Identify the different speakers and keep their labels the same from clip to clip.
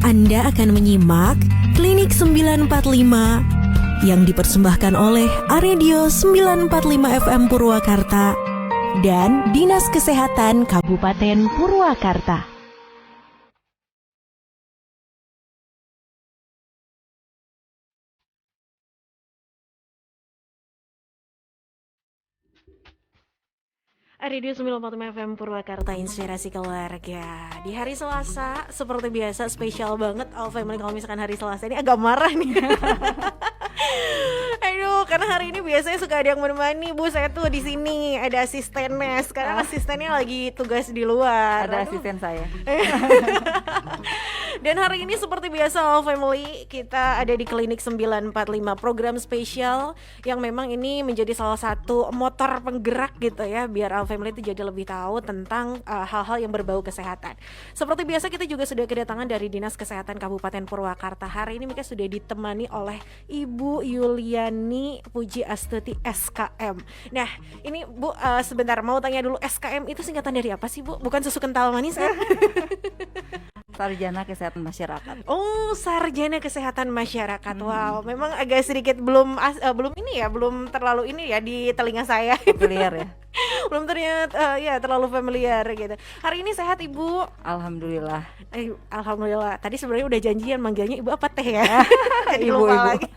Speaker 1: Anda akan menyimak Klinik 945 yang dipersembahkan oleh Aredio 945 FM Purwakarta dan Dinas Kesehatan Kabupaten Purwakarta. Radio 945 FM Purwakarta, inspirasi keluarga. Di hari Selasa, seperti biasa spesial banget All Family. Kalau misalkan hari Selasa ini agak marah nih. Aduh, karena hari ini biasanya suka ada yang menemani. Bu, saya tuh di sini ada asistennya. Sekarang asistennya lagi tugas di luar.
Speaker 2: Ada asisten saya.
Speaker 1: Dan hari ini seperti biasa All Family, kita ada di Klinik 945, program spesial yang memang ini menjadi salah satu motor penggerak gitu ya, biar All Family itu jadi lebih tahu tentang hal-hal yang berbau kesehatan. Seperti biasa kita juga sudah kedatangan dari Dinas Kesehatan Kabupaten Purwakarta. Hari ini Mika sudah ditemani oleh Ibu Yuliani Puji Astuti SKM. Nah ini Bu, sebentar mau tanya dulu, SKM itu singkatan dari apa sih Bu? Bukan susu kental manis kan?
Speaker 2: Sarjana Kesehatan Masyarakat.
Speaker 1: Oh, Sarjana Kesehatan Masyarakat. Wow, memang agak sedikit belum terlalu ini ya di telinga saya.
Speaker 2: Familiar ya?
Speaker 1: Belum ternyata terlalu familiar gitu. Hari ini sehat Ibu?
Speaker 2: Alhamdulillah.
Speaker 1: Alhamdulillah. Tadi sebenarnya udah janjian manggilnya Ibu apa teh ya? Jadi
Speaker 2: Ibu.
Speaker 1: lupa lagi.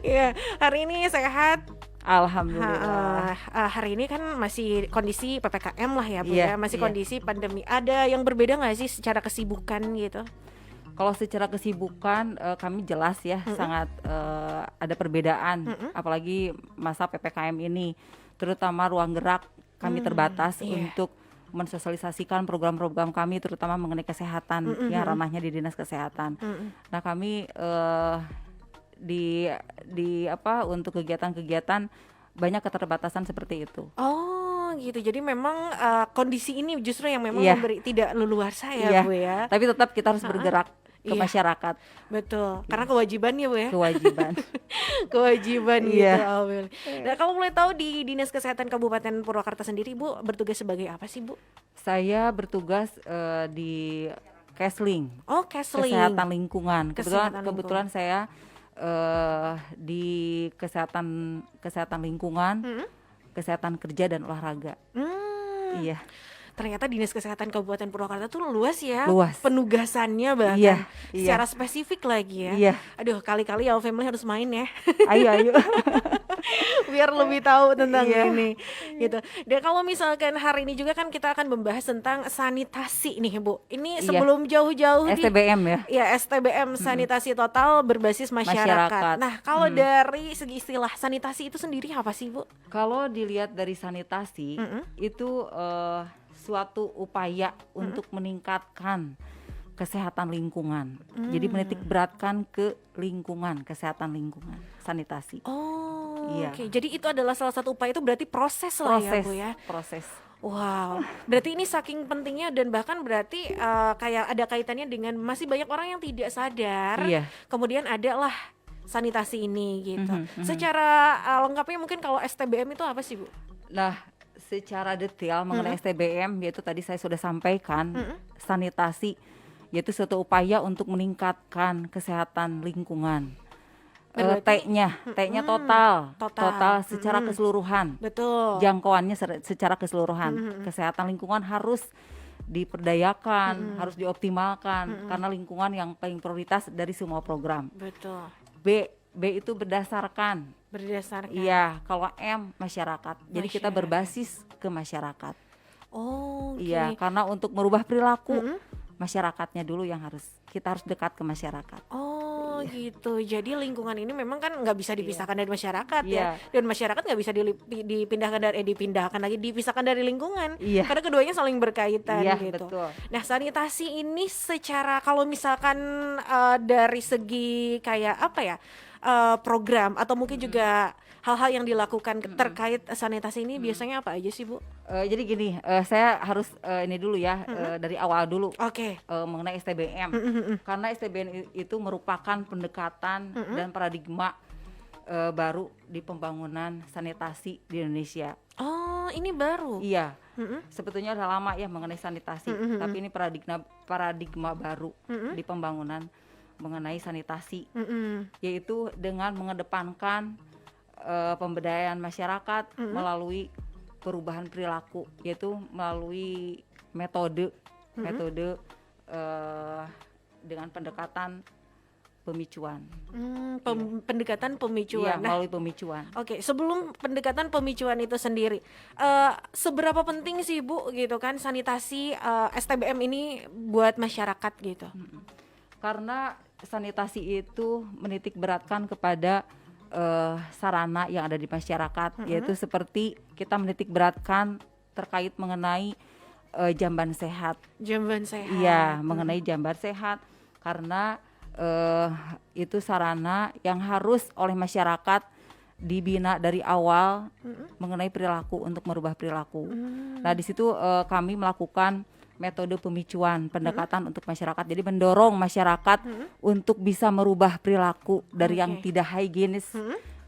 Speaker 1: Ya, hari ini sehat.
Speaker 2: Alhamdulillah.
Speaker 1: Hari ini kan masih kondisi PPKM lah ya Bu,
Speaker 2: Iya,
Speaker 1: ya. Masih
Speaker 2: iya.
Speaker 1: kondisi pandemi. Ada yang berbeda nggak sih secara kesibukan gitu?
Speaker 2: Kalau secara kesibukan kami jelas ya sangat ada perbedaan. Apalagi masa PPKM ini, terutama ruang gerak kami terbatas untuk mensosialisasikan program-program kami, terutama mengenai kesehatan yang ranahnya di Dinas Kesehatan. Nah kami untuk kegiatan-kegiatan banyak keterbatasan seperti itu.
Speaker 1: Oh gitu, jadi memang kondisi ini justru yang memang
Speaker 2: Iya.
Speaker 1: memberi tidak leluasa ya
Speaker 2: Iya.
Speaker 1: Bu ya.
Speaker 2: Tapi tetap kita harus bergerak ke
Speaker 1: Iya.
Speaker 2: masyarakat.
Speaker 1: Betul, karena kewajiban ya Bu ya.
Speaker 2: Kewajiban.
Speaker 1: Kewajiban gitu
Speaker 2: Iya.
Speaker 1: Alwil. Nah kalau boleh tahu di Dinas Kesehatan Kabupaten Purwakarta sendiri Bu bertugas sebagai apa sih Bu?
Speaker 2: Saya bertugas di Kesling,
Speaker 1: Oh, Kesling.
Speaker 2: kesehatan lingkungan.
Speaker 1: Kesehatan
Speaker 2: Kebetulan saya di kesehatan lingkungan, kesehatan kerja dan olahraga. Iya,
Speaker 1: Ternyata Dinas Kesehatan Kabupaten Purwakarta tuh luas ya.
Speaker 2: Luas.
Speaker 1: Penugasannya bahkan
Speaker 2: Iya, iya.
Speaker 1: secara spesifik lagi ya.
Speaker 2: Iya.
Speaker 1: Aduh, kali-kali All Family harus main ya.
Speaker 2: ayo.
Speaker 1: Biar lebih tahu tentang
Speaker 2: Iya.
Speaker 1: ini gitu. Dan kalau misalkan hari ini juga kan kita akan membahas tentang sanitasi nih Bu. Ini
Speaker 2: Iya.
Speaker 1: sebelum jauh-jauh
Speaker 2: STBM ya.
Speaker 1: Ya, STBM sanitasi total berbasis masyarakat.
Speaker 2: Masyarakat.
Speaker 1: Nah, kalau dari segi istilah sanitasi itu sendiri apa sih Bu?
Speaker 2: Kalau dilihat dari sanitasi itu suatu upaya untuk meningkatkan kesehatan lingkungan. Jadi menitik beratkan ke lingkungan, kesehatan lingkungan, sanitasi.
Speaker 1: Oh,
Speaker 2: Iya.
Speaker 1: oke. Jadi itu adalah salah satu upaya, itu berarti proses lah ya Bu ya.
Speaker 2: Proses.
Speaker 1: Wow, berarti ini saking pentingnya dan bahkan berarti kayak ada kaitannya dengan masih banyak orang yang tidak sadar.
Speaker 2: Iya.
Speaker 1: Kemudian ada lah sanitasi ini gitu. Secara lengkapnya mungkin kalau STBM itu apa sih Bu?
Speaker 2: Nah, secara detail mengenai STBM, yaitu tadi saya sudah sampaikan, sanitasi yaitu suatu upaya untuk meningkatkan kesehatan lingkungan. T-nya total secara keseluruhan.
Speaker 1: Betul.
Speaker 2: Jangkauannya secara keseluruhan. Kesehatan lingkungan harus diperdayakan, harus dioptimalkan karena lingkungan yang paling prioritas dari semua program.
Speaker 1: Betul.
Speaker 2: B itu berdasarkan. Iya, kalau M masyarakat. Jadi kita berbasis ke masyarakat.
Speaker 1: Oh, oke.
Speaker 2: Iya, karena untuk merubah perilaku masyarakatnya dulu yang kita harus dekat ke masyarakat.
Speaker 1: Oh gitu. Jadi lingkungan ini memang kan nggak bisa dipisahkan dari masyarakat ya.
Speaker 2: Iya.
Speaker 1: Dan masyarakat nggak bisa dipisahkan dari lingkungan.
Speaker 2: Iya.
Speaker 1: Karena keduanya saling berkaitan
Speaker 2: Iya,
Speaker 1: gitu.
Speaker 2: betul.
Speaker 1: Nah sanitasi ini secara kalau misalkan dari segi kayak apa ya, program atau mungkin juga hal-hal yang dilakukan terkait sanitasi ini biasanya apa aja sih Bu?
Speaker 2: Jadi gini, saya harus ini dulu ya, dari awal dulu.
Speaker 1: Oke.
Speaker 2: Mengenai STBM, karena STBM itu merupakan pendekatan dan paradigma baru di pembangunan sanitasi di Indonesia.
Speaker 1: Oh, ini baru.
Speaker 2: Iya. Sebetulnya udah lama ya mengenai sanitasi, tapi ini paradigma baru di pembangunan mengenai sanitasi, yaitu dengan mengedepankan pemberdayaan masyarakat melalui perubahan perilaku, yaitu melalui metode dengan pendekatan pemicuan.
Speaker 1: Pendekatan pemicuan.
Speaker 2: Iya, melalui pemicuan.
Speaker 1: Oke, sebelum pendekatan pemicuan itu sendiri, seberapa penting sih Bu gitu kan sanitasi STBM ini buat masyarakat gitu?
Speaker 2: Karena sanitasi itu menitik beratkan kepada sarana yang ada di masyarakat, yaitu seperti kita menitik beratkan terkait mengenai jamban sehat.
Speaker 1: Jamban sehat.
Speaker 2: Iya, mengenai jamban sehat, karena itu sarana yang harus oleh masyarakat dibina dari awal mengenai perilaku untuk merubah perilaku. Nah, di situ kami melakukan metode pemicuan, pendekatan untuk masyarakat. Jadi mendorong masyarakat untuk bisa merubah perilaku dari yang tidak higienis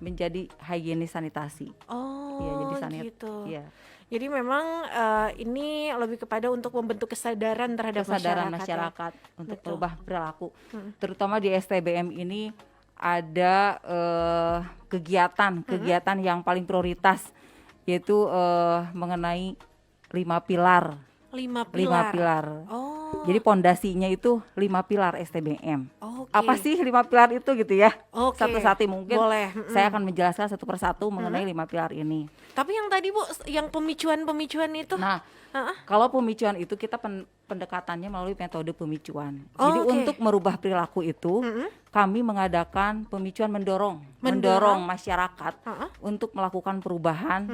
Speaker 2: menjadi higienis sanitasi.
Speaker 1: Oh,
Speaker 2: ya, jadi
Speaker 1: gitu.
Speaker 2: Ya.
Speaker 1: Jadi memang ini lebih kepada untuk membentuk kesadaran terhadap
Speaker 2: masyarakat untuk merubah perilaku. Terutama di STBM ini ada kegiatan yang paling prioritas, yaitu mengenai 5 pilar.
Speaker 1: 5
Speaker 2: pilar.
Speaker 1: Oh.
Speaker 2: Jadi pondasinya itu 5 pilar STBM.
Speaker 1: Okay.
Speaker 2: Apa sih 5 pilar itu gitu ya?
Speaker 1: Okay.
Speaker 2: Satu-satu mungkin.
Speaker 1: Boleh.
Speaker 2: Saya akan menjelaskan satu persatu mengenai 5 pilar ini.
Speaker 1: Tapi yang tadi Bu, yang pemicuan itu.
Speaker 2: Nah, kalau pemicuan itu kita pendekatannya melalui metode pemicuan. Jadi untuk merubah perilaku itu, kami mengadakan pemicuan mendorong masyarakat untuk melakukan perubahan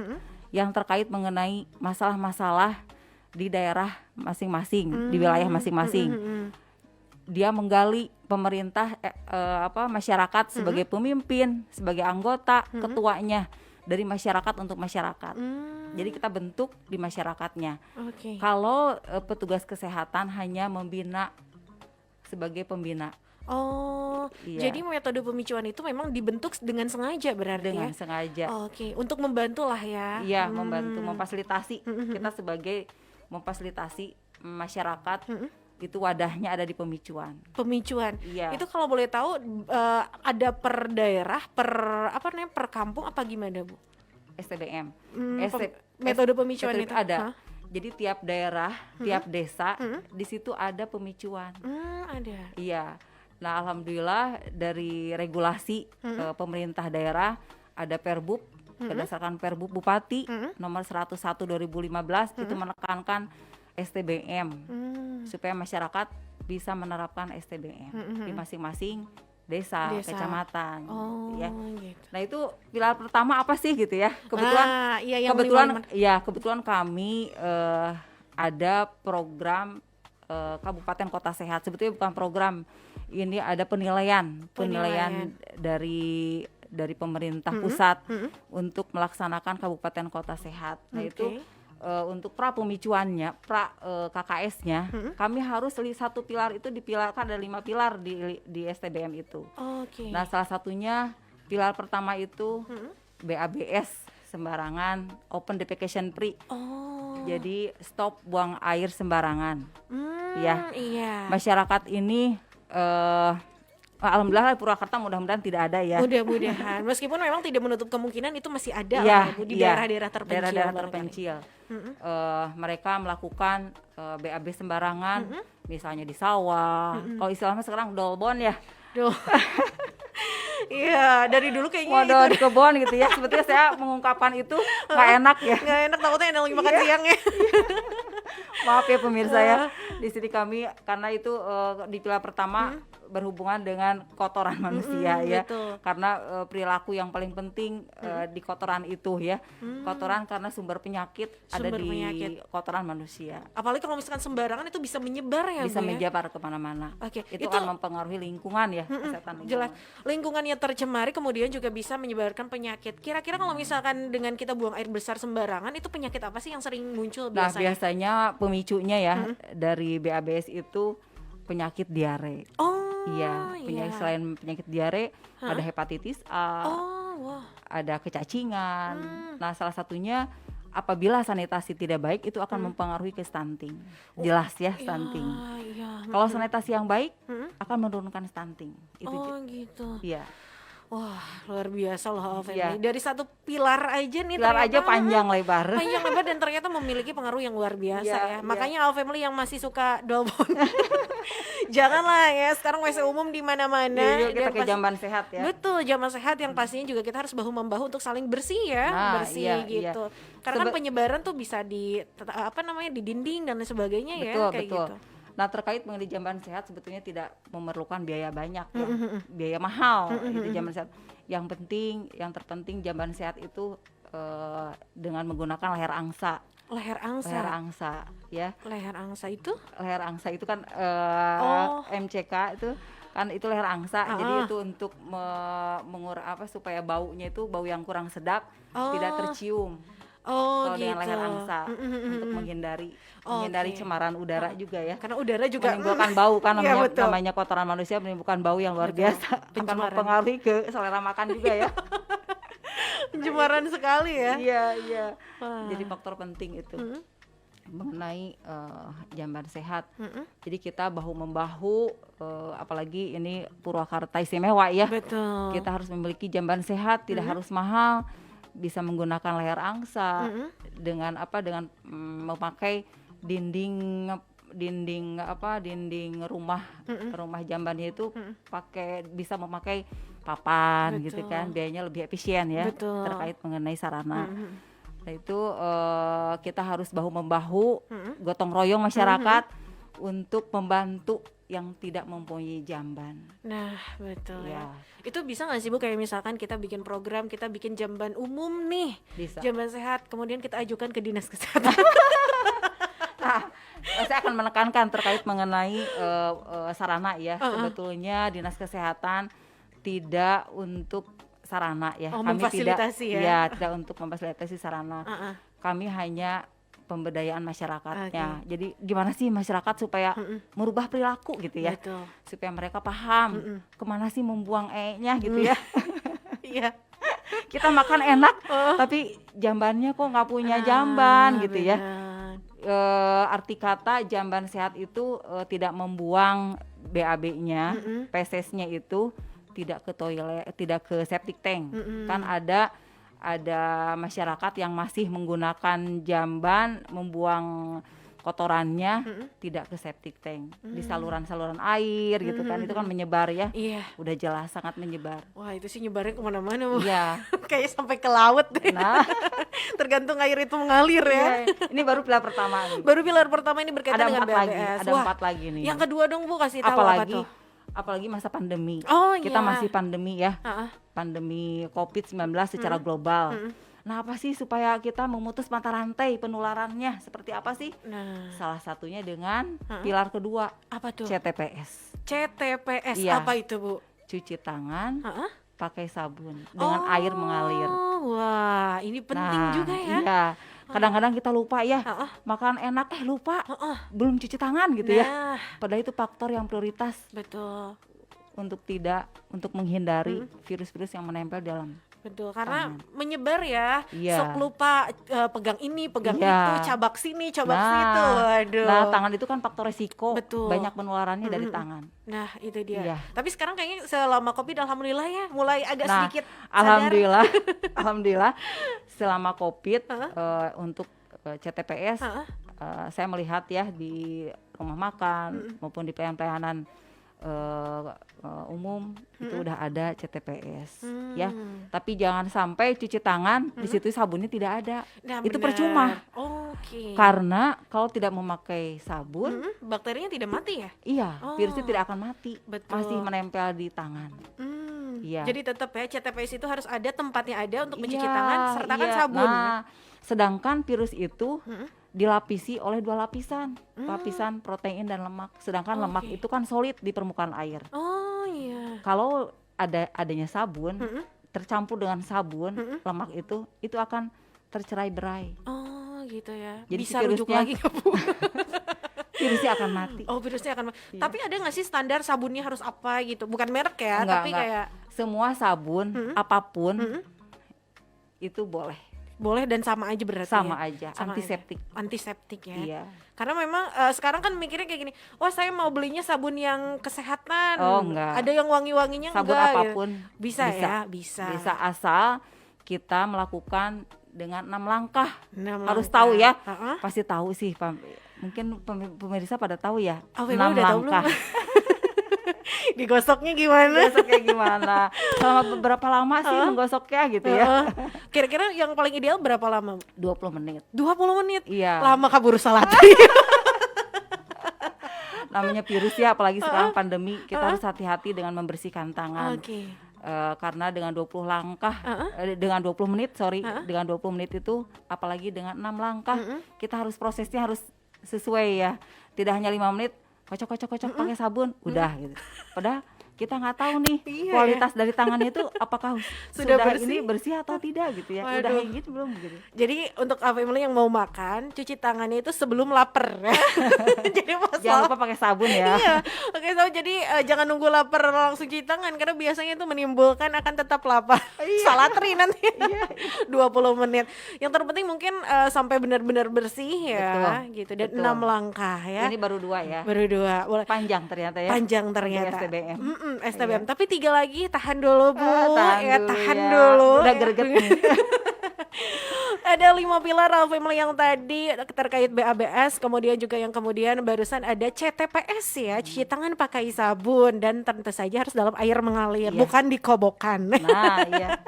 Speaker 2: yang terkait mengenai masalah-masalah di daerah masing-masing, di wilayah masing-masing. Dia menggali pemerintah, masyarakat sebagai pemimpin, sebagai anggota, ketuanya dari masyarakat untuk masyarakat. Jadi kita bentuk di masyarakatnya.
Speaker 1: Okay.
Speaker 2: Kalau petugas kesehatan hanya membina sebagai pembina.
Speaker 1: Oh, iya. Jadi metode pemicuan itu memang dibentuk dengan sengaja berarti
Speaker 2: dengan
Speaker 1: ya?
Speaker 2: Sengaja.
Speaker 1: Oke, untuk membantu lah ya.
Speaker 2: Iya, membantu, memfasilitasi. Kita sebagai memfasilitasi masyarakat, itu wadahnya ada di pemicuan.
Speaker 1: Pemicuan.
Speaker 2: Iya.
Speaker 1: Itu kalau boleh tahu ada per daerah, per kampung apa gimana Bu?
Speaker 2: STBM.
Speaker 1: Metode pemicuan itu
Speaker 2: ada. Jadi tiap daerah, tiap desa, di situ ada pemicuan.
Speaker 1: Ada.
Speaker 2: Iya. Nah, alhamdulillah dari regulasi pemerintah daerah ada Perbub, berdasarkan Perbub Bupati nomor 101 2015 itu menekankan STBM supaya masyarakat bisa menerapkan STBM di masing-masing desa. Kecamatan.
Speaker 1: Ya.
Speaker 2: Gitu. Nah, itu pilar pertama apa sih gitu ya? Kebetulan kami ada program Kabupaten Kota Sehat. Sebetulnya bukan program, ini ada penilaian dari pemerintah pusat untuk melaksanakan Kabupaten Kota Sehat. Nah, itu untuk pemicuannya, KKS-nya, kami harus satu pilar itu dipilarkan, ada 5 pilar di STBM itu. Nah, salah satunya pilar pertama itu BABS, sembarangan, open defecation free. Jadi stop buang air sembarangan. Iya. Masyarakat ini alhamdulillah Purwakarta mudah-mudahan tidak ada ya.
Speaker 1: Mudah-mudahan. Meskipun memang tidak menutup kemungkinan itu masih ada lah di daerah-daerah terpencil.
Speaker 2: Daerah-daerah terpencil. Mereka melakukan BAB sembarangan, misalnya di sawah. Kalau istilahnya sekarang dolbon ya.
Speaker 1: Iya, dari dulu kayaknya
Speaker 2: modal di kebun gitu ya. Sebetulnya saya mengungkapkan itu nggak enak ya.
Speaker 1: Nggak enak, takutnya yang lagi makan siang ya.
Speaker 2: Maaf ya pemirsa ya. Di sini kami karena itu di pilar pertama berhubungan dengan kotoran manusia ya.
Speaker 1: Betul.
Speaker 2: Karena perilaku yang paling penting di kotoran itu ya. Kotoran karena sumber penyakit ada di kotoran manusia.
Speaker 1: Apalagi kalau misalkan sembarangan itu bisa menyebar ya.
Speaker 2: Bisa menyebar kemana-mana. Itu akan mempengaruhi lingkungan ya. Kesehatan lingkungan.
Speaker 1: Jelas. Lingkungannya tercemari kemudian juga bisa menyebarkan penyakit. Kira-kira kalau misalkan dengan kita buang air besar sembarangan itu penyakit apa sih yang sering muncul biasanya?
Speaker 2: Nah, biasanya pemicunya ya dari BABS itu penyakit diare. Selain penyakit diare ada hepatitis A,
Speaker 1: wah.
Speaker 2: ada kecacingan. Nah, salah satunya apabila sanitasi tidak baik itu akan mempengaruhi ke stunting. Jelas ya, stunting.
Speaker 1: Iya.
Speaker 2: Kalau sanitasi yang baik akan menurunkan stunting. Itu
Speaker 1: Oh gitu.
Speaker 2: Iya.
Speaker 1: Wah, luar biasa loh Family.
Speaker 2: Iya.
Speaker 1: Dari satu pilar aja nih
Speaker 2: Pilar aja
Speaker 1: ternyata,
Speaker 2: panjang lebar.
Speaker 1: panjang lebar dan ternyata memiliki pengaruh yang luar biasa
Speaker 2: Iya,
Speaker 1: ya.
Speaker 2: iya.
Speaker 1: Makanya All Family yang masih suka dolpon, janganlah ya. Sekarang WC umum di mana-mana.
Speaker 2: Yuk kita
Speaker 1: dan
Speaker 2: ke jamban sehat ya.
Speaker 1: Betul, jamban sehat yang pastinya juga kita harus bahu membahu untuk saling bersih ya,
Speaker 2: Nah,
Speaker 1: bersih
Speaker 2: iya,
Speaker 1: gitu. Karena kan penyebaran tuh bisa di di dinding dan lain sebagainya ya,
Speaker 2: Betul,
Speaker 1: kayak
Speaker 2: betul.
Speaker 1: gitu.
Speaker 2: Nah, terkait mengenai jamban sehat sebetulnya tidak memerlukan biaya banyak ya. Biaya mahal itu jamban sehat. Yang terpenting jamban sehat itu dengan menggunakan leher angsa.
Speaker 1: Leher angsa.
Speaker 2: Leher angsa ya.
Speaker 1: Leher angsa itu?
Speaker 2: Leher angsa itu kan
Speaker 1: Oh.
Speaker 2: MCK itu kan itu leher angsa. Jadi itu untuk supaya baunya itu bau yang kurang sedap tidak tercium.
Speaker 1: Oh
Speaker 2: Kalau
Speaker 1: gitu.
Speaker 2: dengan leher angsa untuk menghindari cemaran udara juga ya.
Speaker 1: Karena udara juga
Speaker 2: Menimbulkan bau kan
Speaker 1: Iya,
Speaker 2: namanya,
Speaker 1: betul.
Speaker 2: namanya kotoran manusia menimbulkan bau yang luar
Speaker 1: Betul.
Speaker 2: biasa. Akan
Speaker 1: Pencemaran.
Speaker 2: mempengaruhi ke selera makan juga ya.
Speaker 1: pencemaran sekali ya.
Speaker 2: Iya.
Speaker 1: Wah.
Speaker 2: Jadi faktor penting itu mengenai jamban sehat. Jadi kita bahu membahu, apalagi ini Purwakarta istimewa ya.
Speaker 1: Betul.
Speaker 2: Kita harus memiliki jamban sehat, tidak harus mahal, bisa menggunakan leher angsa dengan memakai dinding rumah jambannya itu bisa memakai papan.
Speaker 1: Betul.
Speaker 2: Gitu kan, biayanya lebih efisien ya.
Speaker 1: Betul.
Speaker 2: Terkait mengenai sarana. Nah itu kita harus bahu membahu, gotong royong masyarakat untuk membantu yang tidak mempunyai jamban.
Speaker 1: Nah betul ya.
Speaker 2: Ya.
Speaker 1: Itu bisa nggak sih Bu, kayak misalkan kita bikin program, kita bikin jamban umum nih,
Speaker 2: Bisa.
Speaker 1: jamban sehat, kemudian kita ajukan ke dinas kesehatan.
Speaker 2: Nah, saya akan menekankan terkait mengenai sarana ya. Sebetulnya dinas kesehatan tidak untuk sarana ya. Kami
Speaker 1: memfasilitasi
Speaker 2: tidak,
Speaker 1: ya.
Speaker 2: tidak untuk memfasilitasi sarana. Kami hanya pemberdayaan masyarakatnya. Jadi gimana sih masyarakat supaya merubah perilaku gitu ya.
Speaker 1: Betul.
Speaker 2: Supaya mereka paham kemana sih membuang e-nya gitu ya.
Speaker 1: Iya.
Speaker 2: Kita makan enak tapi jambannya kok nggak punya jamban gitu ya. Arti kata jamban sehat itu tidak membuang BAB-nya, fesesnya itu tidak ke toilet, tidak ke septic tank. Kan ada masyarakat yang masih menggunakan jamban membuang kotorannya tidak ke septic tank, di saluran-saluran air gitu kan. Itu kan menyebar ya.
Speaker 1: Iya.
Speaker 2: Udah jelas sangat menyebar.
Speaker 1: Wah itu sih nyebarnya kemana-mana Bu.
Speaker 2: Iya.
Speaker 1: Kayaknya sampai ke laut deh.
Speaker 2: Nah,
Speaker 1: Tergantung air itu mengalir ya.
Speaker 2: iya, ini baru pilar pertama nih.
Speaker 1: Baru pilar pertama ini berkaitan
Speaker 2: Ada
Speaker 1: dengan
Speaker 2: 4 lagi,
Speaker 1: BPS.
Speaker 2: ada
Speaker 1: Wah,
Speaker 2: 4 lagi nih.
Speaker 1: yang kedua dong Bu, kasih tahu apa tuh?
Speaker 2: Apalagi masa pandemi.
Speaker 1: Oh,
Speaker 2: Kita
Speaker 1: iya.
Speaker 2: masih pandemi ya. Pandemi COVID-19 secara global. Nah, apa sih supaya kita memutus mata rantai penularannya? Seperti apa sih?
Speaker 1: Nah,
Speaker 2: Salah satunya dengan pilar kedua,
Speaker 1: apa tuh?
Speaker 2: CTPS.
Speaker 1: CTPS,
Speaker 2: Iya.
Speaker 1: apa itu Bu?
Speaker 2: Cuci tangan
Speaker 1: Heeh.
Speaker 2: pakai sabun dengan air mengalir.
Speaker 1: Wah, ini penting
Speaker 2: Nah,
Speaker 1: juga ya.
Speaker 2: Iya. Kadang-kadang kita lupa ya.
Speaker 1: Heeh.
Speaker 2: Makan enak lupa. Belum cuci tangan gitu ya.
Speaker 1: Nah,
Speaker 2: Padahal itu faktor yang prioritas
Speaker 1: betul.
Speaker 2: untuk menghindari virus-virus yang menempel dalam.
Speaker 1: Betul, karena
Speaker 2: Tangan.
Speaker 1: menyebar ya.
Speaker 2: Iya.
Speaker 1: Sok lupa pegang ini, pegang
Speaker 2: Iya.
Speaker 1: itu, cabak sini, cabak situ. Waduh.
Speaker 2: Nah, tangan itu kan faktor resiko.
Speaker 1: Betul.
Speaker 2: Banyak penularannya dari tangan.
Speaker 1: Nah, itu dia.
Speaker 2: Iya.
Speaker 1: Tapi sekarang kayaknya selama Covid alhamdulillah ya mulai agak
Speaker 2: Nah,
Speaker 1: sedikit
Speaker 2: alhamdulillah, alhamdulillah selama COVID untuk CTPS saya melihat ya di rumah makan maupun di pelayanan umum itu udah ada CTPS ya. Tapi jangan sampai cuci tangan di situ sabunnya tidak ada.
Speaker 1: Nah,
Speaker 2: Itu
Speaker 1: benar.
Speaker 2: percuma.
Speaker 1: Oke.
Speaker 2: Karena kalau tidak memakai sabun,
Speaker 1: Bakterinya tidak mati ya?
Speaker 2: iya, virusnya tidak akan mati.
Speaker 1: Betul.
Speaker 2: Masih menempel di tangan. Iya.
Speaker 1: Jadi tetap ya CTPS itu harus ada tempatnya ada untuk mencuci
Speaker 2: Iya,
Speaker 1: tangan sertakan
Speaker 2: iya.
Speaker 1: sabun.
Speaker 2: Nah, sedangkan virus itu dilapisi oleh 2 lapisan, lapisan protein dan lemak. Sedangkan lemak itu kan solid di permukaan air.
Speaker 1: Oh iya.
Speaker 2: Kalau adanya sabun, tercampur dengan sabun, lemak itu akan tercerai-berai.
Speaker 1: Oh gitu ya.
Speaker 2: Jadi
Speaker 1: Bisa
Speaker 2: si
Speaker 1: rujuk
Speaker 2: virusnya-
Speaker 1: lagi nggak Bu?
Speaker 2: Virusnya akan mati.
Speaker 1: Oh virusnya akan. Tapi ada nggak sih standar sabunnya harus apa gitu? Bukan merek ya,
Speaker 2: Enggak,
Speaker 1: tapi
Speaker 2: enggak.
Speaker 1: kayak
Speaker 2: semua sabun apapun itu boleh.
Speaker 1: Boleh dan sama aja berarti.
Speaker 2: Sama
Speaker 1: ya?
Speaker 2: aja,
Speaker 1: Sama
Speaker 2: antiseptik.
Speaker 1: Antiseptik ya.
Speaker 2: Iya.
Speaker 1: Karena memang sekarang kan mikirnya kayak gini, oh saya mau belinya sabun yang kesehatan.
Speaker 2: Oh, enggak.
Speaker 1: Ada yang wangi-wanginya
Speaker 2: Sabun
Speaker 1: enggak.
Speaker 2: apapun
Speaker 1: gitu. Bisa ya, bisa.
Speaker 2: Bisa asal kita melakukan dengan 6 langkah.
Speaker 1: 6
Speaker 2: Harus
Speaker 1: langkah.
Speaker 2: tahu ya.
Speaker 1: Uh-uh.
Speaker 2: Pasti tahu sih, mungkin pemirsa pada tahu ya.
Speaker 1: Oh,
Speaker 2: 6
Speaker 1: udah tahu
Speaker 2: langkah.
Speaker 1: Digosoknya gimana?
Speaker 2: Gosoknya gimana? Selama beberapa lama sih menggosoknya gitu ya?
Speaker 1: Kira-kira yang paling ideal berapa lama?
Speaker 2: 20 menit.
Speaker 1: 20 menit?
Speaker 2: Iya.
Speaker 1: Lama kabur salat.
Speaker 2: Namanya virus ya, apalagi sekarang pandemi, kita harus hati-hati dengan membersihkan tangan.
Speaker 1: Oke.
Speaker 2: Karena dengan 20 langkah, dengan 20 menit, dengan 20 menit itu, apalagi dengan 6 langkah, kita harus prosesnya harus sesuai ya. Tidak hanya 5 menit, kocok pakai sabun, udah gitu. Padahal kita nggak tahu nih kualitas dari tangannya itu apakah sudah bersih atau tidak gitu ya.
Speaker 1: Waduh.
Speaker 2: Udah kayak gitu belum gitu.
Speaker 1: Jadi untuk family yang mau makan, cuci tangannya itu sebelum lapar. Jadi
Speaker 2: Jangan lupa pakai sabun ya.
Speaker 1: Iya, oke, so jadi jangan nunggu lapar langsung cuci tangan karena biasanya itu menimbulkan akan tetap lapar. Salatri nanti. 20 menit. Yang terpenting mungkin sampai benar-benar bersih ya.
Speaker 2: Betul,
Speaker 1: Gitu. Dan
Speaker 2: betul.
Speaker 1: 6 langkah ya.
Speaker 2: Ini baru 2 ya.
Speaker 1: Baru 2. Boleh.
Speaker 2: Panjang ternyata ya.
Speaker 1: Panjang
Speaker 2: Untuk
Speaker 1: ternyata.
Speaker 2: STBM.
Speaker 1: STBM. Tapi 3 lagi, tahan dulu Bu. Tahan
Speaker 2: ya.
Speaker 1: dulu.
Speaker 2: Udah greget nih.
Speaker 1: Ada 5 pilar family yang tadi terkait BABS, kemudian juga yang kemudian barusan ada CTPS ya, cuci tangan pakai sabun dan tentu saja harus dalam air mengalir, bukan di kobokan.
Speaker 2: Nah, iya.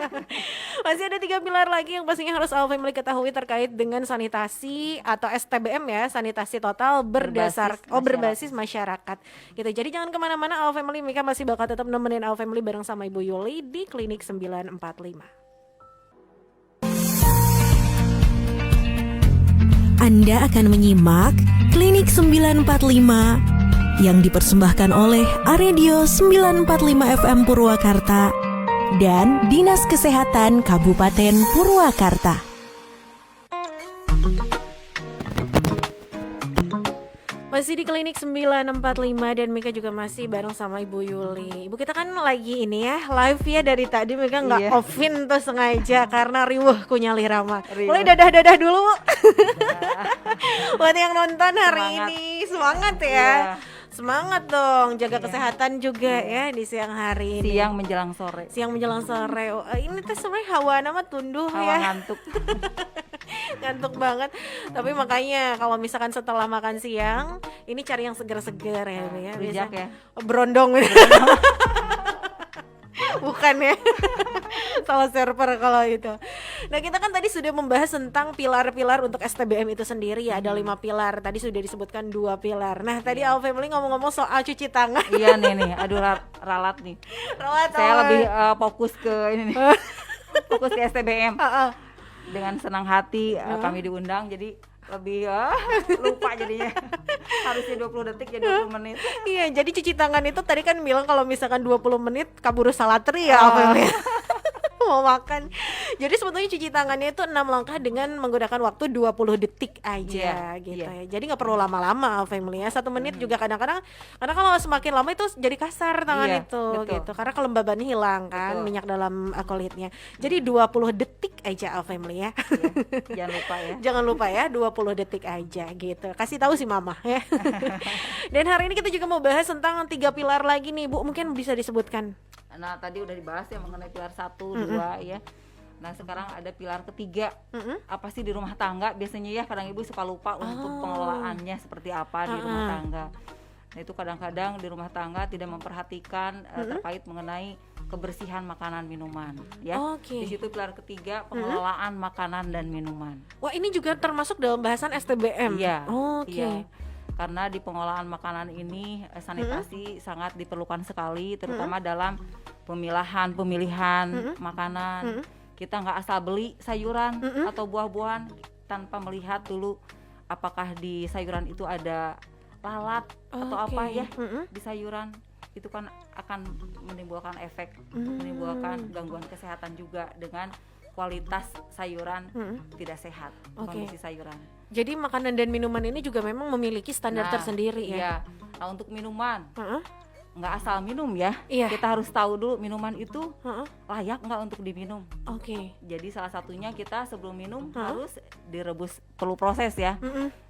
Speaker 1: Masih ada 3 pilar lagi yang pastinya harus family ketahui terkait dengan sanitasi atau STBM ya, sanitasi total berbasis masyarakat. Gitu. Jadi jangan kemana-mana family, Mika masih bakal tetap nemenin family bareng sama Ibu Yuli di Klinik 945.
Speaker 3: Anda akan menyimak Klinik 945 yang dipersembahkan oleh Aredio 945 FM Purwakarta dan Dinas Kesehatan Kabupaten Purwakarta.
Speaker 1: Masih di Klinik 945 dan Mika juga masih bareng sama Ibu Yuli. Ibu kita kan lagi ini ya, live ya dari tadi. Mika gak offin tuh sengaja karena riwuh kunyali Rama. Mulai dadah-dadah dulu Bu. Buat yang nonton hari ini, semangat ya. Semangat dong, jaga kesehatan juga ya di siang hari ini.
Speaker 2: Siang menjelang sore.
Speaker 1: Oh, ini tuh sebenarnya hawa nama tunduh ya.
Speaker 2: Ngantuk.
Speaker 1: Ngantuk banget. Tapi makanya kalau misalkan setelah makan siang, ini cari yang segar-segar ya.
Speaker 2: Rujak ya.
Speaker 1: Berondong. Bukan ya. Salah server kalau itu. Nah, kita kan tadi sudah membahas tentang pilar-pilar untuk STBM itu sendiri ya. Ada 5 pilar. Tadi sudah disebutkan 2 pilar. Nah, tadi Al Family ngomong-ngomong soal cuci tangan.
Speaker 2: Iya nih. Aduh, ralat nih. Saya lebih fokus ke ini nih. Fokus ke STBM. Dengan senang hati kami diundang, jadi lebih lupa jadinya. Harusnya 20 detik ya 20 menit.
Speaker 1: Iya, jadi cuci tangan itu tadi kan bilang kalau misalkan 20 menit kabur salatri ya Family. Mau makan. Jadi sebetulnya cuci tangannya itu 6 langkah dengan menggunakan waktu 20 detik aja gitu ya. Jadi nggak perlu lama-lama family ya. 1 menit juga kadang-kadang, karena kalau semakin lama itu jadi kasar tangan itu gitu. Karena kelembabannya hilang kan, minyak dalam kulitnya. Jadi 20 detik aja family ya.
Speaker 2: Jangan lupa ya.
Speaker 1: Jangan lupa ya, 20 detik aja gitu. Kasih tahu si mama ya. Dan hari ini kita juga mau bahas tentang 3 pilar lagi nih Bu, mungkin bisa disebutkan.
Speaker 2: Nah, tadi udah dibahas ya mengenai pilar 1, 2 ya. Nah, sekarang ada pilar ketiga. Apa sih di rumah tangga? Biasanya ya kadang ibu suka lupa untuk pengelolaannya seperti apa di rumah tangga. Nah, itu kadang-kadang di rumah tangga tidak memperhatikan terkait mengenai kebersihan makanan minuman ya. Di situ pilar ketiga, pengelolaan makanan dan minuman.
Speaker 1: Wah, ini juga termasuk dalam bahasan STBM.
Speaker 2: Iya. Iya. Karena di pengolahan makanan ini sanitasi sangat diperlukan sekali, terutama dalam pemilihan makanan. Kita nggak asal beli sayuran atau buah-buahan tanpa melihat dulu apakah di sayuran itu ada lalat atau apa ya di sayuran. Itu kan akan menimbulkan efek, menimbulkan gangguan kesehatan juga dengan kualitas sayuran tidak sehat, kondisi sayuran.
Speaker 1: Jadi makanan dan minuman ini juga memang memiliki standar tersendiri ya.
Speaker 2: Iya. Nah, untuk minuman nggak asal minum ya.
Speaker 1: Iya.
Speaker 2: Kita harus tahu dulu minuman itu
Speaker 1: Heeh.
Speaker 2: layak nggak untuk diminum.
Speaker 1: Oke.
Speaker 2: Jadi salah satunya kita sebelum minum harus direbus, perlu proses ya.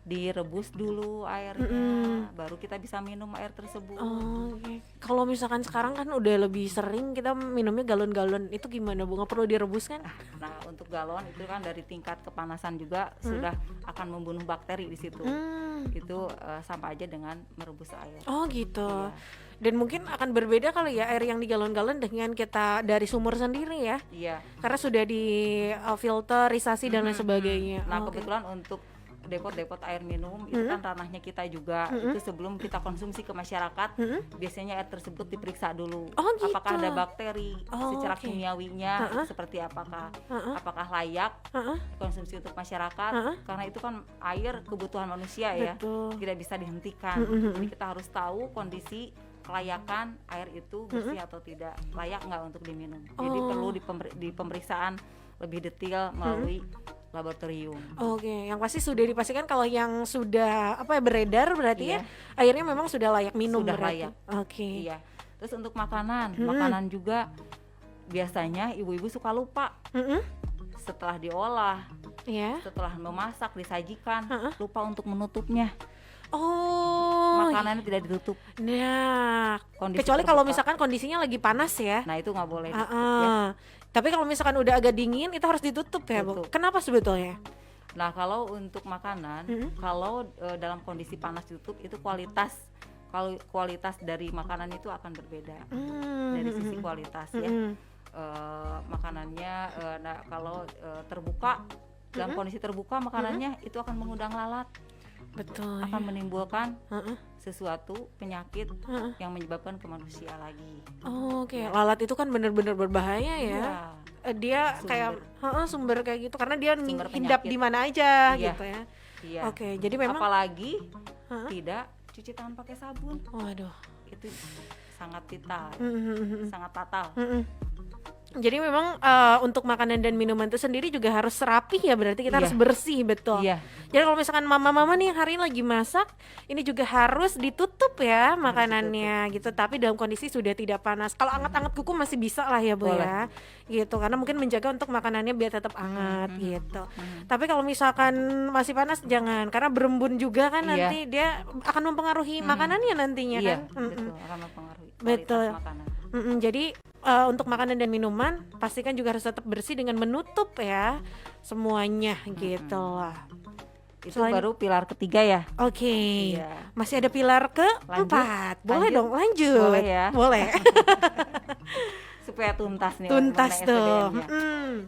Speaker 2: Direbus dulu airnya, baru kita bisa minum air tersebut.
Speaker 1: Oke. Kalau misalkan sekarang kan udah lebih sering kita minumnya galon-galon, itu gimana Bu? Nggak perlu direbus kan?
Speaker 2: Nah, untuk galon itu kan dari tingkat kepanasan juga sudah akan membunuh bakteri di situ. Itu sama aja dengan merebus air.
Speaker 1: Oh gitu.
Speaker 2: Iya.
Speaker 1: Dan mungkin akan berbeda kali ya air yang di galon-galon dengan kita dari sumur sendiri ya.
Speaker 2: Iya.
Speaker 1: Karena sudah di filterisasi dan lain sebagainya.
Speaker 2: Nah,
Speaker 1: Oke.
Speaker 2: kebetulan untuk depot-depot air minum itu kan ranahnya kita juga. Itu sebelum kita konsumsi ke masyarakat, biasanya air tersebut diperiksa dulu.
Speaker 1: Oh, gitu.
Speaker 2: Apakah ada bakteri,
Speaker 1: Oh,
Speaker 2: secara
Speaker 1: oke.
Speaker 2: kimiawinya itu seperti apakah? Apakah layak konsumsi untuk masyarakat? Karena itu kan air kebutuhan manusia ya.
Speaker 1: Betul.
Speaker 2: Tidak bisa dihentikan. Jadi kita harus tahu kondisi kelayakan air itu bersih atau tidak, layak nggak untuk diminum. Jadi perlu di pemeriksaan lebih detail melalui laboratorium.
Speaker 1: Oke, yang pasti sudah dipastikan kalau yang sudah beredar berarti ya airnya memang sudah layak minum
Speaker 2: Sudah
Speaker 1: berarti.
Speaker 2: layak.
Speaker 1: Oke.
Speaker 2: Iya. Terus untuk makanan juga biasanya ibu-ibu suka lupa setelah diolah,
Speaker 1: Iya.
Speaker 2: setelah memasak, disajikan, lupa untuk menutupnya.
Speaker 1: Oh.
Speaker 2: Makanannya tidak ditutup.
Speaker 1: Nah,
Speaker 2: Kondisi
Speaker 1: kecuali kalau
Speaker 2: terbuka.
Speaker 1: misalkan kondisinya lagi panas ya.
Speaker 2: Nah, itu nggak boleh.
Speaker 1: Ya. Tapi kalau misalkan udah agak dingin itu harus ditutup ya, Bu.
Speaker 2: Tutup.
Speaker 1: Kenapa sebetulnya?
Speaker 2: Nah, kalau untuk makanan, kalau dalam kondisi panas ditutup itu kualitas dari makanan itu akan berbeda dari sisi kualitas ya. Makanannya, nah kalau terbuka dalam kondisi terbuka makanannya itu akan mengundang lalat.
Speaker 1: Betul.
Speaker 2: Akan menimbulkan sesuatu penyakit yang menyebabkan ke manusia lagi.
Speaker 1: Oke, lalat itu kan benar-benar berbahaya ya.
Speaker 2: Iya.
Speaker 1: Dia kayak sumber kayak gitu karena dia
Speaker 2: Sumber
Speaker 1: hinggap
Speaker 2: penyakit.
Speaker 1: di mana aja
Speaker 2: Iya.
Speaker 1: gitu ya.
Speaker 2: Iya.
Speaker 1: Oke, jadi memang
Speaker 2: apalagi tidak cuci tangan pakai sabun.
Speaker 1: waduh.
Speaker 2: Itu sangat vital, sangat fatal.
Speaker 1: Jadi memang untuk makanan dan minuman itu sendiri juga harus rapih ya, berarti kita harus bersih, betul.
Speaker 2: Iya.
Speaker 1: Jadi kalau misalkan mama-mama nih yang hari ini lagi masak, ini juga harus ditutup ya makanannya gitu. Tapi dalam kondisi sudah tidak panas. Kalau anget-anget kuku masih bisa lah ya Bu ya, gitu. Karena mungkin menjaga untuk makanannya biar tetap hangat gitu. Tapi kalau misalkan masih panas jangan, karena berembun juga kan nanti dia akan mempengaruhi makanannya nantinya
Speaker 2: Iya,
Speaker 1: kan.
Speaker 2: betul, akan mempengaruhi
Speaker 1: Betul.
Speaker 2: kualitas makanan.
Speaker 1: Jadi untuk makanan dan minuman pastikan juga harus tetap bersih dengan menutup ya semuanya gitu lah.
Speaker 2: Itu baru pilar ketiga ya.
Speaker 1: Oke.
Speaker 2: Iya.
Speaker 1: Masih ada pilar keempat. Boleh dong lanjut.
Speaker 2: Boleh ya.
Speaker 1: Boleh.
Speaker 2: Supaya tuntas nih.
Speaker 1: Tuntas
Speaker 2: mengenai
Speaker 1: tuh.
Speaker 2: SDM-nya.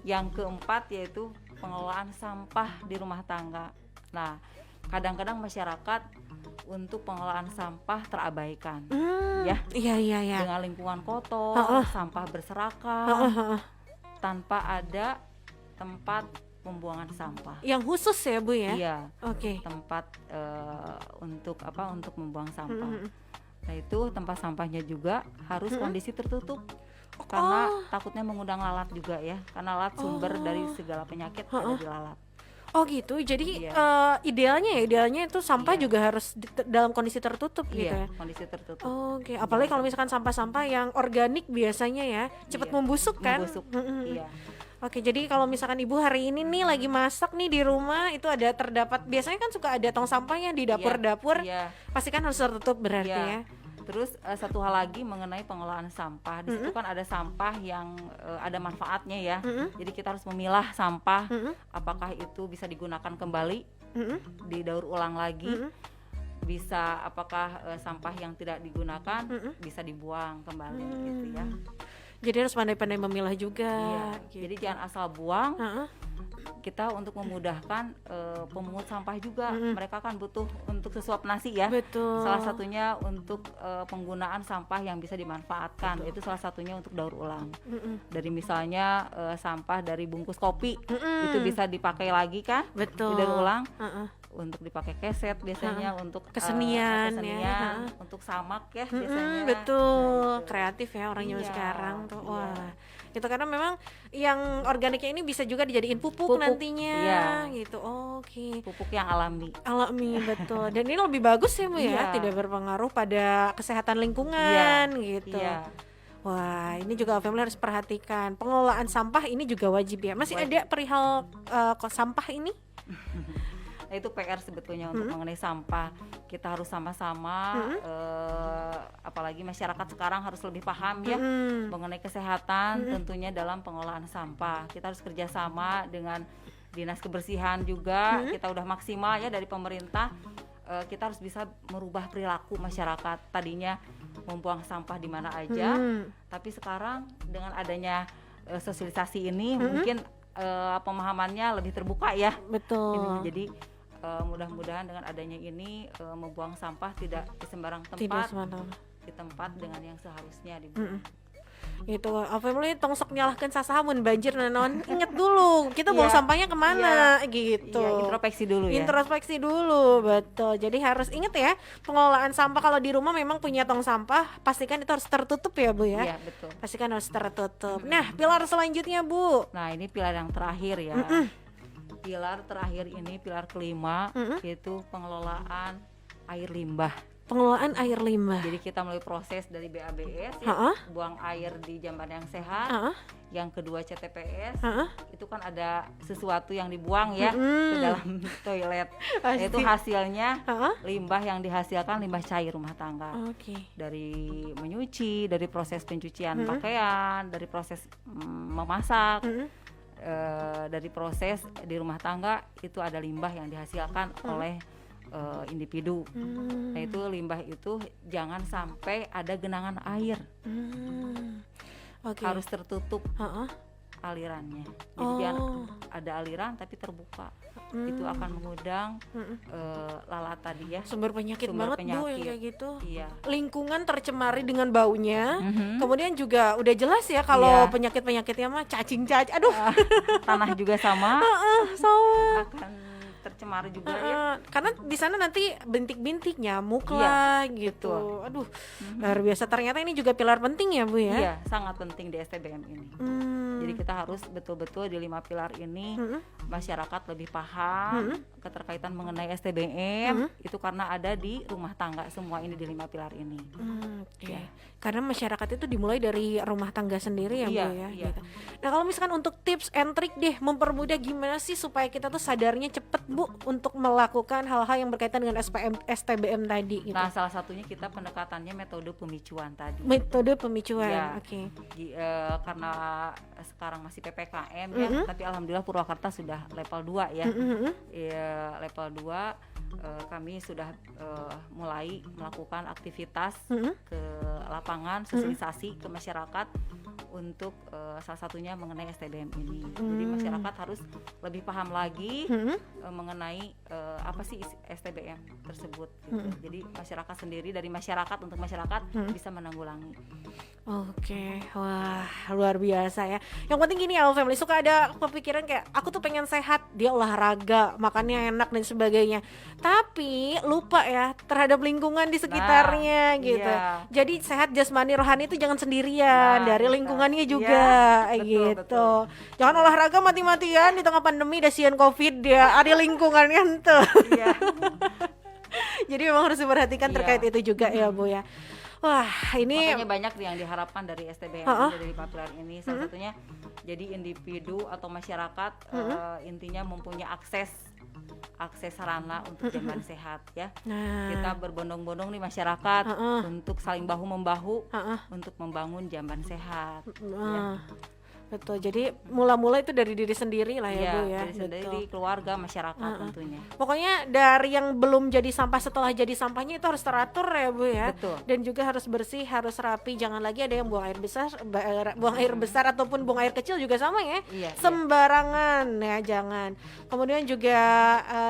Speaker 2: Yang keempat yaitu pengelolaan sampah di rumah tangga. Nah, kadang-kadang masyarakat untuk pengelolaan sampah terabaikan, ya.
Speaker 1: Iya.
Speaker 2: Dengan lingkungan kotor, sampah berserakan, tanpa ada tempat pembuangan sampah.
Speaker 1: Yang khusus ya Bu ya.
Speaker 2: Iya.
Speaker 1: Oke.
Speaker 2: Tempat untuk membuang sampah. Nah, itu tempat sampahnya juga harus kondisi tertutup. Karena takutnya mengundang lalat juga ya. Karena lalat sumber dari segala penyakit ada di lalat.
Speaker 1: Oh gitu. Jadi idealnya itu sampah juga harus dalam kondisi tertutup gitu ya.
Speaker 2: Kondisi tertutup.
Speaker 1: Oke, apalagi kalau misalkan sampah-sampah yang organik biasanya ya cepat membusuk kan.
Speaker 2: Membusuk. Iya.
Speaker 1: Oke, jadi kalau misalkan ibu hari ini nih lagi masak nih di rumah, itu ada terdapat, biasanya kan suka ada tong sampahnya di dapur-dapur,
Speaker 2: Iya.
Speaker 1: pasti kan harus tertutup berarti ya.
Speaker 2: Terus satu hal lagi mengenai pengelolaan sampah, di situ kan ada sampah yang ada manfaatnya ya. Jadi kita harus memilah sampah, apakah itu bisa digunakan kembali, didaur ulang lagi, bisa apakah sampah yang tidak digunakan bisa dibuang kembali gitu ya.
Speaker 1: Jadi harus pandai-pandai memilah juga.
Speaker 2: Iya.
Speaker 1: Gitu.
Speaker 2: Jadi jangan asal buang. Kita untuk memudahkan pemungut sampah juga, mereka kan butuh untuk sesuap nasi ya.
Speaker 1: Betul.
Speaker 2: Salah satunya untuk penggunaan sampah yang bisa dimanfaatkan. Itu salah satunya untuk daur ulang. Dari misalnya sampah dari bungkus kopi itu bisa dipakai lagi kan?
Speaker 1: Betul.
Speaker 2: Didaur ulang untuk dipakai keset biasanya, untuk
Speaker 1: kesenian,
Speaker 2: kesenian, untuk samak ya biasanya.
Speaker 1: Betul,
Speaker 2: Nah, itu.
Speaker 1: kreatif ya orang zaman
Speaker 2: Iya,
Speaker 1: sekarang tuh.
Speaker 2: iya.
Speaker 1: Wah, itu karena memang yang organiknya ini bisa juga dijadiin pupuk nantinya,
Speaker 2: iya.
Speaker 1: gitu. Oke.
Speaker 2: Pupuk yang alami.
Speaker 1: Alami, betul. Dan ini lebih bagus ya Bu ya,
Speaker 2: Iya.
Speaker 1: tidak berpengaruh pada kesehatan lingkungan gitu.
Speaker 2: Iya.
Speaker 1: Wah, ini juga family harus perhatikan. Pengelolaan sampah ini juga wajib ya. Masih
Speaker 2: Wajib.
Speaker 1: ada perihal kok sampah ini?
Speaker 2: Nah, itu PR sebetulnya untuk mengenai sampah. Kita harus sama-sama, apalagi masyarakat sekarang harus lebih paham ya mengenai kesehatan, tentunya dalam pengelolaan sampah. Kita harus kerjasama dengan dinas kebersihan juga. Kita udah maksimal ya dari pemerintah. Kita harus bisa merubah perilaku masyarakat. Tadinya membuang sampah di mana aja, tapi sekarang dengan adanya sosialisasi ini mungkin pemahamannya lebih terbuka ya.
Speaker 1: Betul.
Speaker 2: Jadi mudah-mudahan dengan adanya ini membuang sampah tidak di sembarang
Speaker 1: Tidak
Speaker 2: tempat,
Speaker 1: semata-mata.
Speaker 2: di tempat dengan yang seharusnya dibuang.
Speaker 1: Gitu, family tongsok nyalahkan sasamun banjir naon. Ingat dulu, kita buang
Speaker 2: Iya,
Speaker 1: sampahnya kemana gitu.
Speaker 2: Iya, introspeksi dulu ya.
Speaker 1: Introspeksi dulu, betul. Jadi harus ingat ya, pengelolaan sampah kalau di rumah memang punya tong sampah, pastikan itu harus tertutup ya Bu ya.
Speaker 2: Iya, betul.
Speaker 1: Pastikan harus tertutup. Nah, pilar selanjutnya Bu.
Speaker 2: Nah, ini pilar yang terakhir ya. Pilar terakhir ini, pilar kelima, yaitu pengelolaan air limbah.
Speaker 1: Pengelolaan air limbah.
Speaker 2: Jadi kita melalui proses dari BABS ya,
Speaker 1: Ha-ha.
Speaker 2: buang air di jamban yang sehat.
Speaker 1: Ha-ha.
Speaker 2: Yang kedua CTPS,
Speaker 1: Ha-ha.
Speaker 2: itu kan ada sesuatu yang dibuang ya ke dalam toilet.
Speaker 1: Pasti.
Speaker 2: Itu hasilnya
Speaker 1: Ha-ha.
Speaker 2: limbah yang dihasilkan limbah cair rumah tangga.
Speaker 1: Oke.
Speaker 2: Dari menyuci, dari proses pencucian pakaian, dari proses memasak, dari proses di rumah tangga itu ada limbah yang dihasilkan oleh individu. Nah, itu limbah itu jangan sampai ada genangan air.
Speaker 1: Oke.
Speaker 2: Harus tertutup
Speaker 1: Ha-ha.
Speaker 2: alirannya. Jadi jangan ada aliran tapi terbuka. Itu akan mengundang lalat tadi ya.
Speaker 1: Sumber penyakit
Speaker 2: Sumber
Speaker 1: banget Bu yang
Speaker 2: penyakit.
Speaker 1: kayak gitu.
Speaker 2: Iya.
Speaker 1: Lingkungan tercemari dengan baunya. Kemudian juga udah jelas ya kalau
Speaker 2: Iya.
Speaker 1: penyakit-penyakitnya mah cacing-cacing. Aduh,
Speaker 2: Tanah juga sama
Speaker 1: sama.
Speaker 2: akan tercemar juga ya.
Speaker 1: Karena di sana nanti bintik-bintik nyamuk
Speaker 2: Iya,
Speaker 1: lah gitu. Aduh, luar biasa. Ternyata ini juga pilar penting ya Bu ya.
Speaker 2: Iya, sangat penting di STBM ini. Jadi kita harus betul-betul di 5 pilar ini masyarakat lebih paham keterkaitan mengenai STBM itu karena ada di rumah tangga semua ini di 5 pilar ini.
Speaker 1: Oke.
Speaker 2: Ya.
Speaker 1: Karena masyarakat itu dimulai dari rumah tangga sendiri ya
Speaker 2: Iya,
Speaker 1: Bu ya.
Speaker 2: iya.
Speaker 1: Gitu. Nah kalau misalkan untuk tips and trick deh mempermudah gimana sih supaya kita tuh sadarnya cepet Bu untuk melakukan hal-hal yang berkaitan dengan STBM tadi gitu.
Speaker 2: Nah, salah satunya kita pendekatannya metode pemicuan tadi.
Speaker 1: Metode pemicuan.
Speaker 2: Ya.
Speaker 1: Oke.
Speaker 2: Karena sekarang masih PPKM ya, tapi alhamdulillah Purwakarta sudah level 2 ya. Ya, level 2 kami sudah mulai melakukan aktivitas ke lapangan, sosialisasi ke masyarakat untuk salah satunya mengenai STBM ini. Jadi masyarakat harus lebih paham lagi mengenai apa sih STBM tersebut gitu. Jadi masyarakat sendiri dari masyarakat untuk masyarakat bisa menanggulangi.
Speaker 1: Oke, wah luar biasa ya. Yang penting gini ya family, suka ada kepikiran kayak aku tuh pengen sehat, dia olahraga, makannya enak dan sebagainya. Tapi lupa ya terhadap lingkungan di sekitarnya gitu.
Speaker 2: Iya.
Speaker 1: Jadi sehat jasmani rohani itu jangan sendirian, dari
Speaker 2: kita-
Speaker 1: lingkungannya juga
Speaker 2: betul,
Speaker 1: gitu.
Speaker 2: betul.
Speaker 1: Jangan olahraga mati-matian di tengah pandemi dasian Covid dia, ada lingkungannya tuh.
Speaker 2: Iya.
Speaker 1: Jadi memang harus diperhatikan
Speaker 2: Iya.
Speaker 1: terkait itu juga ya Bu ya. Wah, ini
Speaker 2: Makanya banyak yang diharapkan dari STBM
Speaker 1: Ha-ha.
Speaker 2: dari 5 pilar ini. Salah satunya jadi individu atau masyarakat intinya mempunyai akses sarana untuk jamban sehat ya.
Speaker 1: nah,
Speaker 2: Kita berbondong-bondong nih masyarakat untuk saling bahu membahu untuk membangun jamban sehat.
Speaker 1: nah, betul. Jadi mula-mula itu dari diri sendiri lah ya
Speaker 2: Iya,
Speaker 1: Bu ya.
Speaker 2: dari sendiri,
Speaker 1: Betul.
Speaker 2: keluarga, masyarakat tentunya.
Speaker 1: Pokoknya dari yang belum jadi sampah setelah jadi sampahnya itu harus teratur ya Bu ya.
Speaker 2: Betul.
Speaker 1: Dan juga harus bersih, harus rapi. Jangan lagi ada yang buang air besar, buang air besar ataupun buang air kecil juga sama ya.
Speaker 2: Iya,
Speaker 1: Sembarangan ya, jangan. Kemudian juga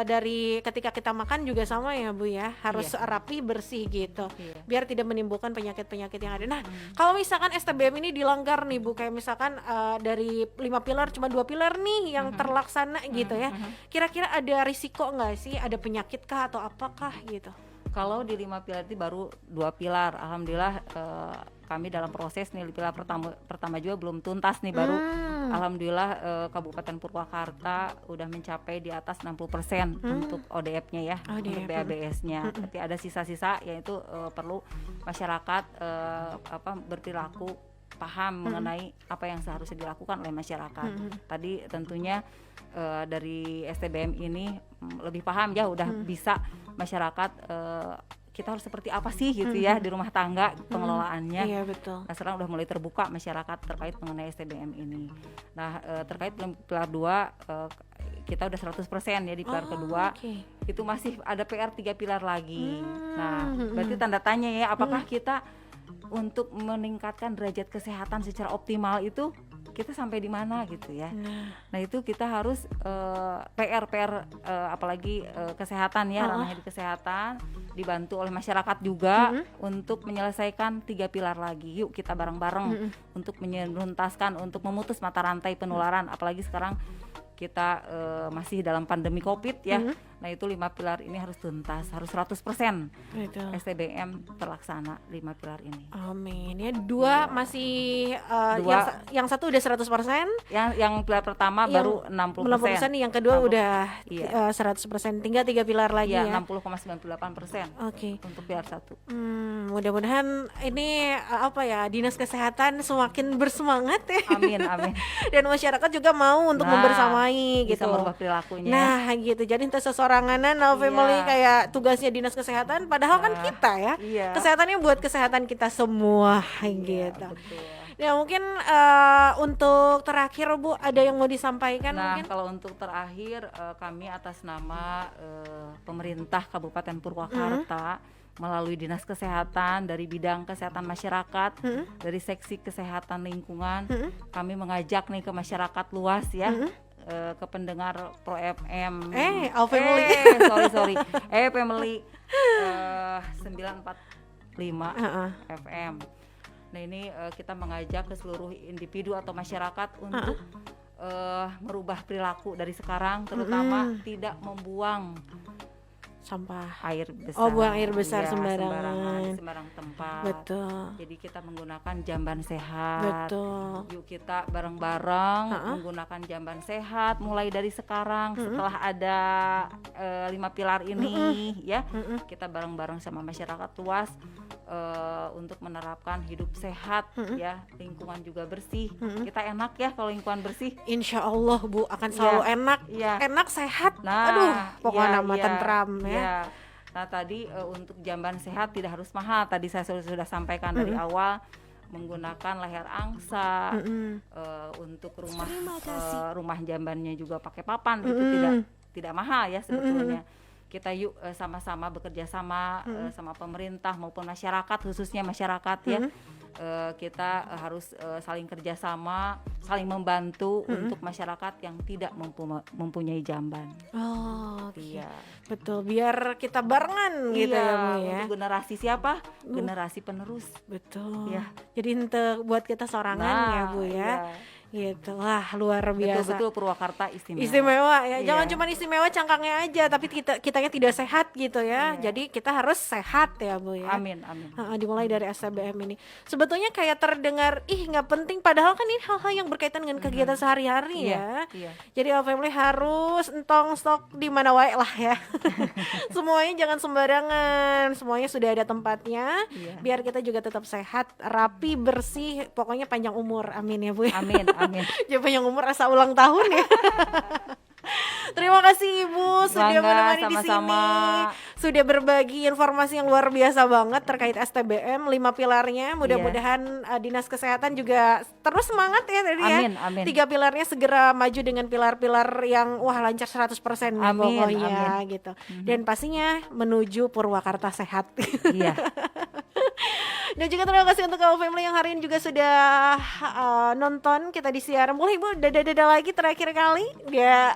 Speaker 1: dari ketika kita makan juga sama ya Bu ya. Harus rapi, bersih gitu.
Speaker 2: Iya.
Speaker 1: Biar tidak menimbulkan penyakit-penyakit yang ada. Nah, kalau misalkan STBM ini dilanggar nih Bu, kayak misalkan dari 5 pilar cuma 2 pilar nih yang terlaksana gitu ya. Kira-kira ada risiko nggak sih? Ada penyakit kah atau apakah gitu?
Speaker 2: Kalau di 5 pilar itu baru 2 pilar. Alhamdulillah kami dalam proses nih pilar pertama juga belum tuntas nih baru. Alhamdulillah Kabupaten Purwakarta udah mencapai di atas 60% untuk ODF-nya ya, untuk BABS-nya. Tapi ada sisa-sisa yaitu perlu masyarakat berperilaku paham mengenai apa yang seharusnya dilakukan oleh masyarakat. Tadi tentunya dari STBM ini lebih paham ya, udah bisa masyarakat kita harus seperti apa sih gitu ya di rumah tangga pengelolaannya.
Speaker 1: Iya betul.
Speaker 2: Nah, sekarang udah mulai terbuka masyarakat terkait mengenai STBM ini. Nah terkait pilar 2 kita udah 100% ya di pilar kedua. Itu masih ada PR 3 pilar lagi. Nah berarti tanda tanya ya, apakah kita untuk meningkatkan derajat kesehatan secara optimal itu kita sampai di mana gitu ya. Nah itu kita harus PR apalagi kesehatan ya, ranahnya di kesehatan, dibantu oleh masyarakat juga untuk menyelesaikan 3 pilar lagi. Yuk kita bareng-bareng untuk menuntaskan, untuk memutus mata rantai penularan, apalagi sekarang kita masih dalam pandemi COVID ya. Nah itu 5 pilar ini harus tuntas, harus 100% STBM terlaksana 5 pilar ini.
Speaker 1: Amin. Ya 2 masih yang satu udah 100%,
Speaker 2: yang pilar pertama baru 60%.
Speaker 1: Yang kedua udah 100%. Tinggal 3 pilar lagi ya.
Speaker 2: 60,98% untuk pilar 1.
Speaker 1: Mudah-mudahan ini Dinas Kesehatan semakin bersemangat ya.
Speaker 2: Amin.
Speaker 1: Dan masyarakat juga mau untuk membersamai
Speaker 2: bisa
Speaker 1: gitu.
Speaker 2: merubah perilakunya.
Speaker 1: Nah gitu. Jadi entah sesoranganan family kayak tugasnya Dinas Kesehatan, padahal kan kita ya. Kesehatannya buat kesehatan kita semua gitu.
Speaker 2: Betul.
Speaker 1: Ya mungkin untuk terakhir Bu ada yang mau disampaikan?
Speaker 2: Nah
Speaker 1: mungkin?
Speaker 2: kalau untuk terakhir kami atas nama pemerintah Kabupaten Purwakarta melalui Dinas Kesehatan dari bidang kesehatan masyarakat, dari seksi kesehatan lingkungan, kami mengajak nih ke masyarakat luas ya, ke pendengar Pro FM.
Speaker 1: Family.
Speaker 2: Sorry. Family 945 FM. Nah ini kita mengajak ke seluruh individu atau masyarakat untuk merubah perilaku dari sekarang, terutama tidak membuang
Speaker 1: sampah
Speaker 2: air besar.
Speaker 1: buang air besar
Speaker 2: ya,
Speaker 1: sembarangan
Speaker 2: di sembarang tempat.
Speaker 1: Betul.
Speaker 2: Jadi kita menggunakan jamban sehat.
Speaker 1: Betul.
Speaker 2: Yuk kita bareng-bareng menggunakan jamban sehat mulai dari sekarang. Setelah ada 5 pilar ini ya, kita bareng-bareng sama masyarakat luas untuk menerapkan hidup sehat ya, lingkungan juga bersih. Kita enak ya kalau lingkungan bersih.
Speaker 1: Insya Allah Bu akan selalu enak, enak sehat. Pokoknya nama tentram ya.
Speaker 2: Nah tadi untuk jamban sehat tidak harus mahal. Tadi saya sudah sampaikan dari awal, menggunakan leher angsa. Untuk rumah jambannya juga pakai papan. Itu tidak mahal ya sebetulnya. Kita yuk sama-sama bekerja sama sama pemerintah maupun masyarakat, khususnya masyarakat ya. Kita harus saling kerjasama, saling membantu untuk masyarakat yang tidak mempunyai jamban.
Speaker 1: Iya. Betul, biar kita barengan gitu ya Bu ya.
Speaker 2: Untuk generasi siapa? Generasi penerus.
Speaker 1: Betul.
Speaker 2: Ya.
Speaker 1: Jadi buat kita sorangan ya Bu ya. Gitu. Wah, luar biasa.
Speaker 2: Betul Purwakarta istimewa.
Speaker 1: Istimewa ya. Jangan cuma istimewa cangkangnya aja, tapi kitanya tidak sehat gitu ya. Jadi kita harus sehat ya Bu ya.
Speaker 2: Amin.
Speaker 1: Dimulai dari STBM ini. Sebetulnya kayak terdengar nggak penting, padahal kan ini hal-hal yang berkaitan dengan kegiatan sehari-hari ya. Jadi family harus entong stok di mana wae lah ya. Semuanya jangan sembarangan. Semuanya sudah ada tempatnya. Biar kita juga tetap sehat, rapi, bersih, pokoknya panjang umur. Amin ya Bu ya.
Speaker 2: Amin.
Speaker 1: Jangan panjang umur asa ulang tahun ya. Terima kasih Ibu sudah menemani di sini, sudah berbagi informasi yang luar biasa banget terkait STBM 5 pilarnya. Mudah-mudahan Dinas Kesehatan juga terus semangat ya tadi ya.
Speaker 2: Amin.
Speaker 1: 3 pilarnya segera maju dengan pilar-pilar yang lancar 100% nih pokoknya gitu. Dan pastinya menuju Purwakarta sehat. Iya. Dan juga terima kasih untuk kamu family yang hari ini juga sudah nonton kita di siaran. Boleh Ibu dada-dada lagi terakhir kali ya.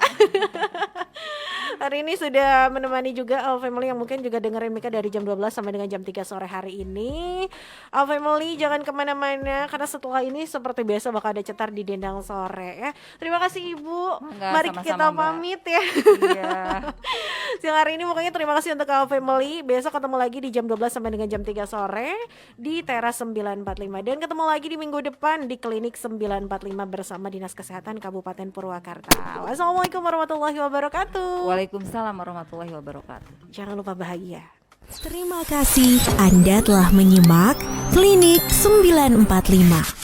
Speaker 1: Hari ini sudah menemani juga Al Family yang mungkin juga dengerin Mika dari jam 12 sampai dengan jam 3 sore hari ini. Al Family jangan kemana-mana karena setelah ini seperti biasa bakal ada cetar di Dendang Sore ya. Terima kasih Ibu.
Speaker 2: Enggak,
Speaker 1: Mari
Speaker 2: sama-sama,
Speaker 1: kita
Speaker 2: Mbak.
Speaker 1: pamit ya.
Speaker 2: Iya.
Speaker 1: Siang hari ini pokoknya terima kasih untuk Al Family. Besok ketemu lagi di jam 12 sampai dengan jam 3 sore di Teras 945 dan ketemu lagi di minggu depan di Klinik 945 bersama Dinas Kesehatan Kabupaten Purwakarta. Wassalamualaikum warahmatullahi wabarakatuh.
Speaker 2: Waalaikumsalam warahmatullahi wabarakatuh.
Speaker 1: Jangan lupa bahagia.
Speaker 3: Terima kasih Anda telah menyimak Klinik 945.